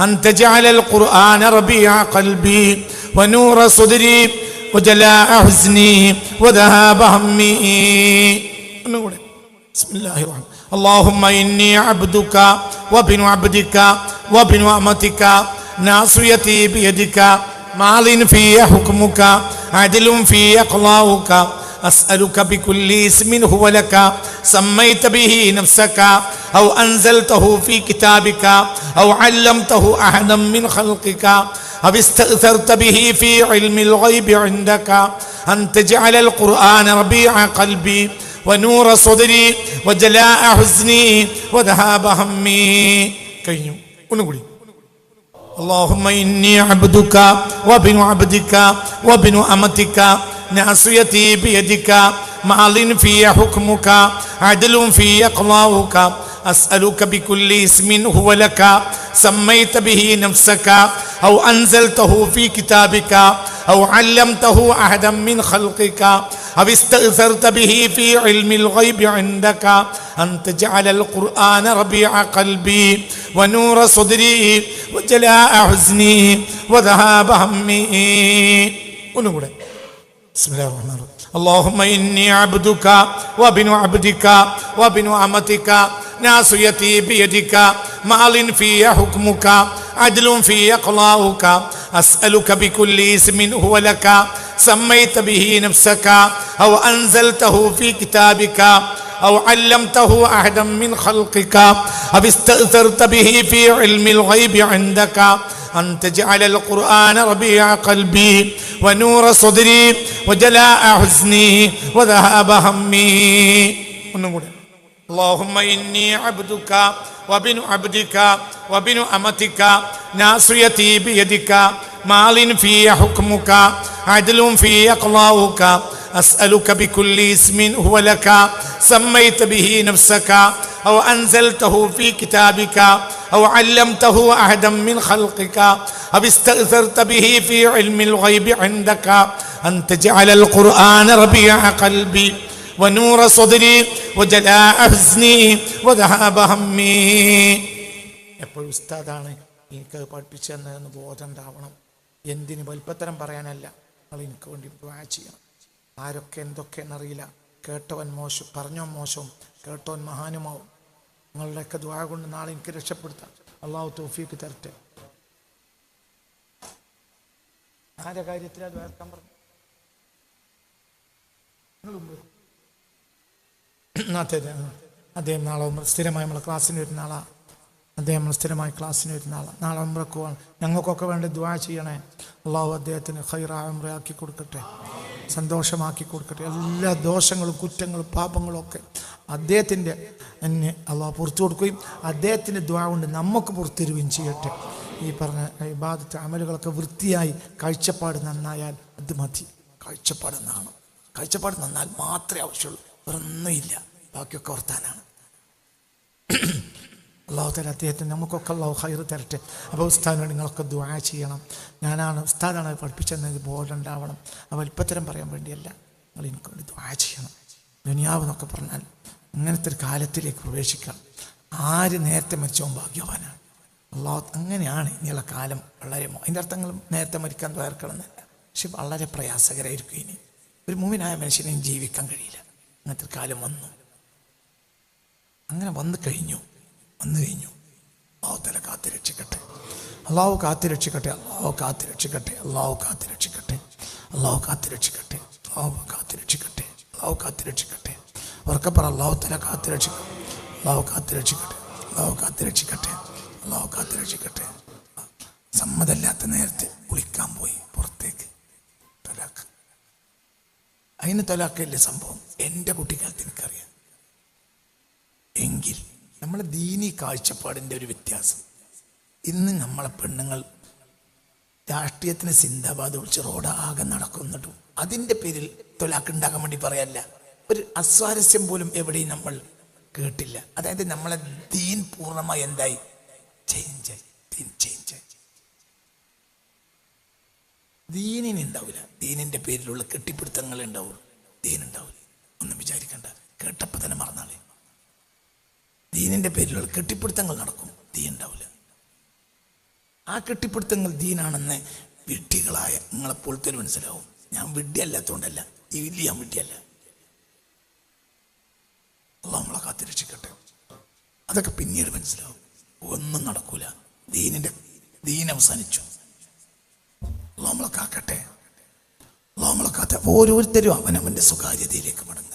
أن تجعل القرآن ربيع قلبي ونور صدري وجلاء حزني وذهاب همي. بسم الله الرحمن الرحيم. اللهم إني عبدك وابن عبدك وابن أمتك ناصيتي بيدك ماض في حكمك عدل في قضاؤك أسألك بكل اسم هو لك سميت به نفسك أو أنزلته في كتابك أو علمته أحدا من خلقك أو استأثرت به في علم الغيب عندك أن تجعل القرآن ربيع قلبي ونور صدري وجلاء حزني وذهاب همي. കഴിഞ്ഞു. ഒന്നുകൂടി. اللهم إني عبدك وابن عبدك وابن أمتك ناصيتي بيدك ماض في حكمك عدل في قضاؤك أسألك بكل اسم هو لك سميت به نفسك أو أنزلته في كتابك أو علمته أحدا من خلقك أو استأثرت به في علم الغيب عندك أن تجعل القرآن ربيع قلبي ونور صدري وجلاء حزني وذهاب همي. بسم الله الرحمن الرحيم. اللهم إني عبدك وابن عبدك وابن أمتك ناصيتي بيدك ماض في حكمك عدل في قضاؤك أسألك بكل اسم هو لك سميت به نفسك أو أنزلته في كتابك أو علمته أحدا من خلقك أو استأثرت به في علم الغيب عندك أن تجعل القرآن ربيع قلبي ونور صدري وجلاء حزني وذهاب همي. اللهم إني عبدك وابن عبدك وابن أمتك ناصيتي بيدك ماض في حكمك عدل في قضاؤك أسألك بكل اسم هو لك سميت به نفسك أو أنزلته في كتابك أو علمته أحدا من خلقك أو استأثرت به في علم الغيب عندك أن تجعل القرآن ربيع قلبي ونور صدري وجلاء حزني وذهاب همي. എപ്പോഴും ഉസ്താദാണ് എനിക്കത് പഠിപ്പിച്ചു തന്നതെന്ന് ബോധം ഉണ്ടാവണം. എന്തിന് വലിപ്പത്തരം പറയാനല്ല, നിങ്ങൾ എനിക്ക് വേണ്ടി ദുആ ചെയ്യണം. ആരൊക്കെ എന്തൊക്കെയെന്നറിയില്ല. കേട്ടവൻ മോശം, പറഞ്ഞവൻ മോശവും, കേട്ടവൻ മഹാനുമാവും. നിങ്ങളുടെയൊക്കെ ദുആ കൊണ്ട് നാളെ എനിക്ക് രക്ഷപ്പെടുത്താം. അള്ളാഹു തൗഫീഖ് തരട്ടെ. ആരുടെ കാര്യത്തിലാണ് വേർക്കാൻ പറഞ്ഞു? അദ്ദേഹം നാളെ സ്ഥിരമായി നമ്മളെ ക്ലാസ്സിന് വരുന്ന ആളാണ്. അദ്ദേഹം സ്ഥിരമായി ക്ലാസ്സിന് വരുന്ന ആളാണ്. നാളെ ഉംറക്ക് പോവാണ്. ഞങ്ങൾക്കൊക്കെ വേണ്ടി ദുആ ചെയ്യണേ. അള്ളാഹു അദ്ദേഹത്തിന് ഖൈറായ ഉംറയാക്കി കൊടുക്കട്ടെ, സന്തോഷമാക്കി കൊടുക്കട്ടെ. എല്ലാ ദോഷങ്ങളും കുറ്റങ്ങളും പാപങ്ങളും ഒക്കെ അദ്ദേഹത്തിൻ്റെ എന്നെ അള്ളാഹു പുറത്തു കൊടുക്കുകയും അദ്ദേഹത്തിൻ്റെ ദുആ കൊണ്ട് നമുക്ക് പുറത്തരുകയും ചെയ്യട്ടെ. ഈ പറഞ്ഞ ഇബാദത്ത് അമലുകളൊക്കെ വൃത്തിയായി കാഴ്ചപ്പാട് നന്നായാൽ അത് മതി. കാഴ്ചപ്പാട് നന്നാണ്. കാഴ്ചപ്പാട് നന്നാൽ മാത്രമേ ആവശ്യമുള്ളൂ, വേറൊന്നുമില്ല. ബാക്കിയൊക്കെ ഓർത്താനാണ്. അള്ളാഹു തആല അദ്ദേഹത്തിന് നമുക്കൊക്കെ അള്ളാഹു ഖൈർ തരട്ടെ. അപ്പോൾ ഉസ്താദിനോട് നിങ്ങളൊക്കെ ദുആ ചെയ്യണം. ഉസ്താദാണ് പഠിപ്പിച്ചെന്നത് ബോധം ഉണ്ടാവണം. ആ വലിപ്പത്തരം പറയാൻ വേണ്ടിയല്ല, നിങ്ങൾ എനിക്ക് വേണ്ടി ദുആ ചെയ്യണം. ദുനിയാവ് എന്നൊക്കെ പറഞ്ഞാൽ അങ്ങനത്തെ ഒരു കാലത്തിലേക്ക് പ്രവേശിക്കണം. ആര് നേരത്തെ മരിച്ചവൻ ഭാഗ്യവാനാണ്. അള്ളാഹു അങ്ങനെയാണ്. ഇനിയുള്ള കാലം വളരെ അതിൻ്റെ അർത്ഥങ്ങൾ നേരത്തെ മരിക്കാൻ തയ്യാറെടുക്കണമെന്നല്ല, പക്ഷെ വളരെ പ്രയാസകരമായിരിക്കും. ഇനി ഒരു മുഅ്മിനായ മനുഷ്യനെ ജീവിക്കാൻ കഴിയില്ല. അങ്ങനത്തെ ഒരു കാലം വന്നു, അങ്ങനെ വന്നു കഴിഞ്ഞു. അള്ളാഹു തആല കാത്തു രക്ഷിക്കട്ടെ. അള്ളാഹു കാത്തു രക്ഷിക്കട്ടെ. അള്ളാഹു കാത്തു രക്ഷിക്കട്ടെ. അള്ളാഹു കാത്തു രക്ഷിക്കട്ടെ. അള്ളാഹു കാത്തു രക്ഷിക്കട്ടെ. അള്ളാഹു കാത്തു രക്ഷിക്കട്ടെ. അള്ളാഹു കാത്തു രക്ഷിക്കട്ടെ. ഉറക്കപ്പറ അള്ളാഹു തആല കാത്തു രക്ഷിക്കട്ടെ. അള്ളാഹു കാത്തു രക്ഷിക്കട്ടെ. അള്ളാഹു കാത്തു രക്ഷിക്കട്ടെ. അള്ളാഹു കാത്തു രക്ഷിക്കട്ടെ. സമ്മതമില്ലാത്ത നേരത്തെ കുളിക്കാൻ പോയി പുറത്തേക്ക്, തൊലാക്ക്. അതിന് തൊലാക്കല്ലേ സംഭവം. എൻ്റെ കുട്ടിക്കാലത്ത് എനിക്കറിയാം. എങ്കിൽ നമ്മളെ ദീനി കാഴ്ചപ്പാടിൻ്റെ ഒരു വ്യത്യാസം. ഇന്ന് നമ്മളെ പെണ്ണുങ്ങൾ രാഷ്ട്രീയത്തിന് സിന്ദാബാദ് വിളിച്ച് റോഡാകെ നടക്കുന്നിട്ടും അതിൻ്റെ പേരിൽ തൊലാക്ക് ഉണ്ടാക്കാൻ വേണ്ടി പറയല്ല. ഒരു അസ്വാരസ്യം പോലും എവിടെയും നമ്മൾ കേട്ടില്ല. അതായത് നമ്മളെ ദീൻ പൂർണ്ണമായി എന്തായി? ചേഞ്ചായി. ദീനിന് ഉണ്ടാവില്ല. ദീനിൻ്റെ പേരിലുള്ള കെട്ടിപ്പിടുത്തങ്ങൾ ഉണ്ടാവുള്ളൂ, ദീനുണ്ടാവില്ല. ഒന്നും വിചാരിക്കണ്ട, കേട്ടപ്പോൾ തന്നെ മറന്നാളെ. ദീനിൻ്റെ പേരിലുള്ള കെട്ടിപ്പിടുത്തങ്ങൾ നടക്കും, ദീൻ ഉണ്ടാവില്ല. ആ കെട്ടിപ്പിടുത്തങ്ങൾ ദീനാണെന്ന് വിഡ്ഢികളായ നിങ്ങളെപ്പോലത്തെ മനസ്സിലാവും. ഞാൻ വിഡ്ഢിയല്ലാത്തതുകൊണ്ടല്ല, ഈ വലിയ ഞാൻ വിഡ്ഢിയല്ല. അള്ളാഹു നമ്മളെ കാത്തിരക്ഷിക്കട്ടെ. അതൊക്കെ പിന്നീട് മനസ്സിലാവും. ഒന്നും നടക്കൂല. ദീൻ അവസാനിച്ചു. അള്ളാഹു നമ്മളെ കാക്കട്ടെ. അള്ളാഹു നമ്മളെ കാത്ത ഓരോരുത്തരും അവനവൻ്റെ സ്വകാര്യതയിലേക്ക് മടങ്ങുക.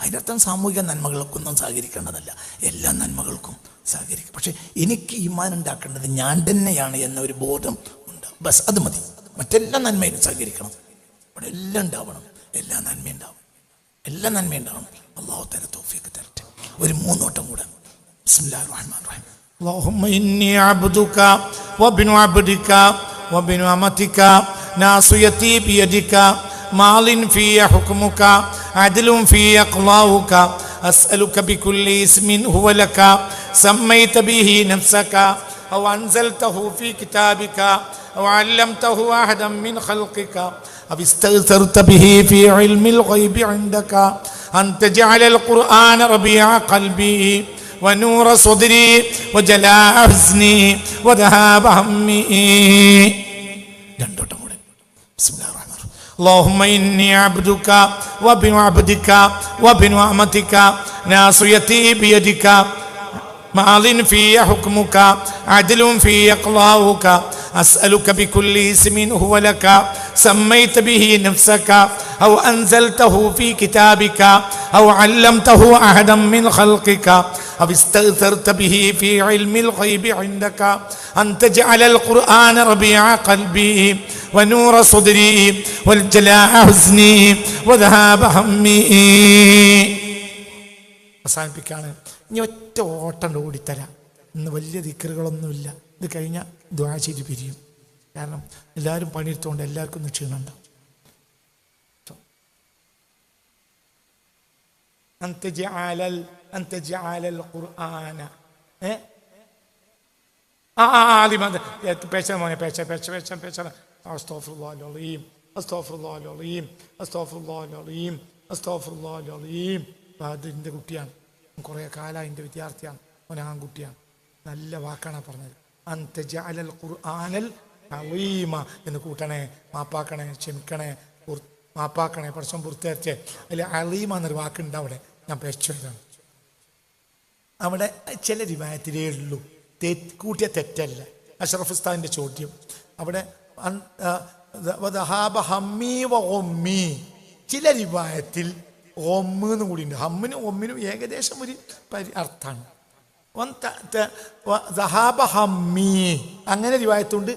അതിനർത്ഥം സാമൂഹിക നന്മകൾക്കൊന്നും സഹകരിക്കേണ്ടതല്ല, എല്ലാ നന്മകൾക്കും സഹകരിക്കും. പക്ഷെ എനിക്ക് ഈമാൻ ഉണ്ടാക്കേണ്ടത് ഞാൻ തന്നെയാണ് എന്ന ഒരു ബോധം ഉണ്ട്. ബസ് അത് മതി. മറ്റെല്ലാ നന്മയിലും സഹകരിക്കണം. ഇവിടെ എല്ലാം ഉണ്ടാവണം, എല്ലാ നന്മയും ഉണ്ടാവണം. അല്ലാഹു തആല തൗഫീഖ് തരട്ടെ. ഒരു മൂന്നോട്ടം കൂടെ. ബിസ്മില്ലാഹിർ റഹ്മാനിർ റഹീം. اللهم إني عبدك وابن عبدك وابن أمتك ناصيتي بيدك ماض في حكمك عدل في قضاؤك أسألك بكل اسم هو لك سميت به نفسك أو أنزلته في كتابك أو علمته أحدا من خلقك أو استأثرت به في علم الغيب عندك أن تجعل القرآن ربيع قلبي ونور صدري وجلاء حزني وذهاب همي. بسم الله الرحمن الرحيم. اللهم إني عبدك وابن عبدك وابن أمتك ناصيتي بيدك ماض في حكمك عدل في قضاؤك أسألك بكل اسم هو لك سميت به نفسك أو أنزلته في كتابك أو علمته أحدا من خلقك أو استأثرت به في علم الغيب عندك أن تجعل القرآن ربيع قلبي ونور صدري والجلاء حزني وذهاب همي. അവസാനിപ്പിക്കാണ്. ഇനി ഒറ്റ ഓട്ടം ഓടിത്തരാം. ഇന്ന് വലിയ ദിക്റുകളൊന്നുമില്ല. ഇത് കഴിഞ്ഞാൽ ദുആ ചെയ്ത് പിരിയും. കാരണം എല്ലാവരും പണിയെടുത്തുകൊണ്ട് എല്ലാവർക്കും ഒന്ന് ക്ഷീണമുണ്ടാവും. أن تجعل അൻ തജഅലൽ ഖുർആന പേച്ച മോനെ പേച്ച അസ്തഗ്ഫിറുല്ലാഹൽ അലീം അസ്തഗ്ഫിറുല്ലാഹൽ അലീം അസ്തഗ്ഫിറുല്ലാഹൽ അലീം അസ്തഗ്ഫിറുല്ലാഹൽ അലീം. അതിൻ്റെ കുട്ടിയാണ്, കുറേ കാലം എൻ്റെ വിദ്യാർത്ഥിയാണ്, അവൻ ആൺകുട്ടിയാണ്. നല്ല വാക്കാണ് പറഞ്ഞത്. അൻ തജഅലൽ ഖുർആനൽ അലീമ എന്ന് കൂട്ടണേ, മാപ്പാക്കണേ, ക്ഷമിക്കണേ, മാപ്പാക്കണേ, പ്രശ്നം പൂർത്തിയാച്ചേ. അതിൽ അലീമ എന്നൊരു വാക്കുണ്ട് അവിടെ, ഞാൻ പേച്ചതാണ്. അവിടെ ചില റിവായത്തിലേ ഉള്ളൂ, കൂട്ടിയ തെറ്റല്ല. അഷ്റഫ് ഉസ്താദിന്റെ ചോദ്യം അവിടെ ചില റിവായത്തിൽ ഒമ്മെന്നും കൂടി ഉണ്ട്. ഹമ്മിനും ഒമ്മിനും ഏകദേശം ഒരു അർത്ഥമാണ്. അങ്ങനെ റിവായത്തുണ്ട്.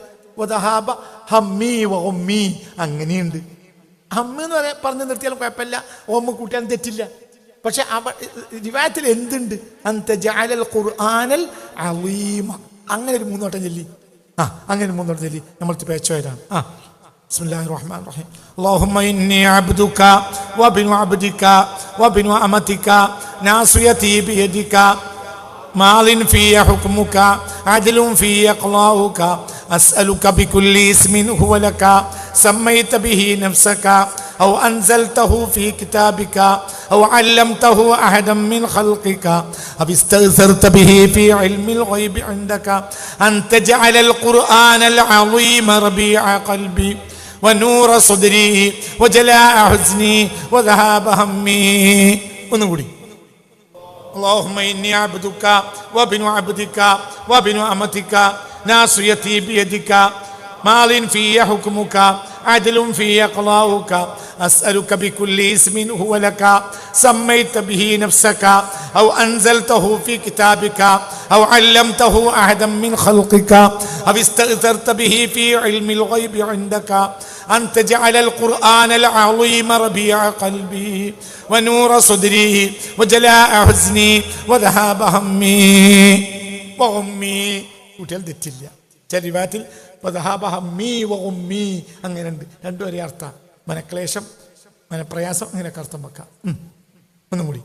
അങ്ങനെയുണ്ട്. ഹമ്മ് എന്ന് പറയാൻ പറഞ്ഞു നിർത്തിയാലും കുഴപ്പമില്ല, ഓമ്മ കൂട്ടിയാലും തെറ്റില്ല. പക്ഷെ റിവായത്തിൽ എന്തുണ്ട്? അന്ത ജഅലൽ ഖുർആനൽ അലീമ. അങ്ങനെ ഒരു മൂന്നോട്ടം ചൊല്ലി, അങ്ങനെ മൂന്നോട്ടം ചൊല്ലി നമ്മൾ പേച്ചോയതാണ്. ബിസ്മില്ലാഹിർ റഹ്മാനിർ റഹീം. അല്ലാഹുമ്മ ഇന്നി അബ്ദുക വബിനു അബ്ദിക വബിനു അമതിക നാസിയതി ബിയദിക മാലിൻ ഫിയ ഹുക്മുക അദ്ലുൻ ഫിയ ഖളാഉക അസ്അലുക ബികുല്ലി ഇസ്മിൻ ഹുവ ലക സമ്മൈത ബിഹി നഫ്സക أو أنزلته في كتابك أو علمته أحدا من خلقك أو استأثرت به في علم الغيب عندك أن تجعل القرآن العظيم ربيع قلبي ونور صدري وجلاء حزني وذهاب همي. ونقولي اللهم إني عبدك وابن عبدك وابن أمتك ناصيتي بيدك ماض في حكمك عدل في قضاؤك أسألك بكل اسم هو لك سميت به نفسك أو أنزلته في كتابك أو علمته أحدا من خلقك أو استأثرت به في علم الغيب عندك أن تجعل القرآن العظيم ربيع قلبي ونور صدري وجلاء حزني وذهاب همي وغمي. കുട്ടികൾ തെറ്റില്ല. ചരിവാത്തിൽ അങ്ങനെ ഉണ്ട്. രണ്ടും ഒരേ അർത്ഥം. മനക്ലേശം, മനപ്രയാസം, അങ്ങനെയൊക്കെ അർത്ഥം വെക്കാം. ഒന്നും കൂടി.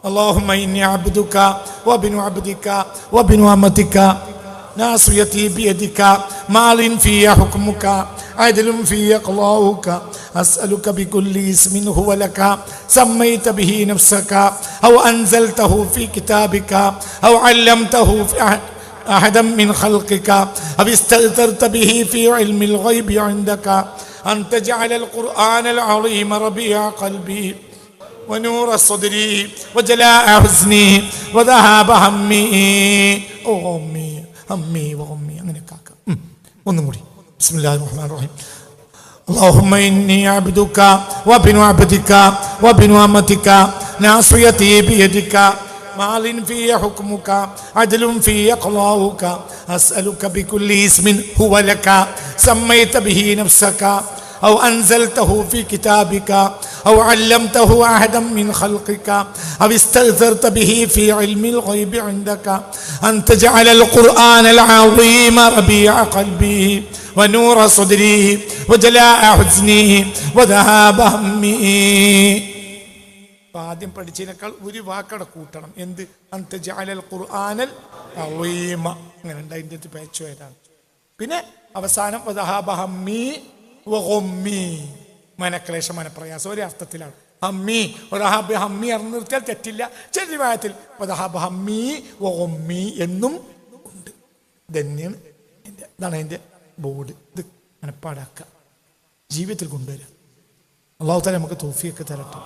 اللهم إني عبدك وابن عبدك وابن أمتك ناصيتي بيدك ماض في حكمك عدل في قضاؤك أسألك بكل اسم هو لك سميت به نفسك أو أنزلته في كتابك أو علمته في أحدا من خلقك أو استأثرت به في علم الغيب عندك أن تجعل القرآن العظيم ربيع قلبي ونور صدري وجلاء حزني وذهاب همي وغمي همي وغمي. അങ്ങനെ കാക്കാം. ഒന്നും കൂടി. ബിസ്മില്ലാഹിർ റഹ്മാനിർ റഹീം. اللهم إني عبدك وابن عبدك وابن أمتك ناصيتي بيدك مال في حكمك عدل في قضاؤك أسألك بكل اسم هو لك سميت به نفسك أو أنزلته في كتابك أو علمته أحدا من خلقك أو استأثرت به في علم الغيب عندك أن تجعل القرآن العظيم ربيع قلبي ونور صدري وجلاء حزني وذهاب همي. ആദ്യം പഠിച്ചതിനേക്കാൾ ഒരു വാക്കട കൂട്ടണം. എന്ത്? അന്ത ജഅലൽ ഖുർആനൽ അളീമ. അങ്ങനെ ഉണ്ട്. അതിൻ്റെ പേച്ചു ഏതാണ്. പിന്നെ അവസാനം വദഹാബ ഹമ്മി വഗമ്മി. മനക്ലേശം, മനപ്രയാസം ഒരേ അർത്ഥത്തിലാണ്. ഹമ്മി വദഹാബ ഹമ്മി അറിഞ്ഞു നിർത്തിയാൽ തെറ്റില്ല. ചില റിവായത്തിൽ വദഹാബ ഹമ്മി വഗമ്മി എന്നും ഉണ്ട്. ഇതന്നെയാണ് ഇതാണ് അതിൻ്റെ ബോർഡ്. ഇത് മനപ്പാടാക്കുക, ജീവിതത്തിൽ കൊണ്ടുവരിക. അല്ലാഹു തആല നമുക്ക് തൗഫീഖ് തരട്ടെ.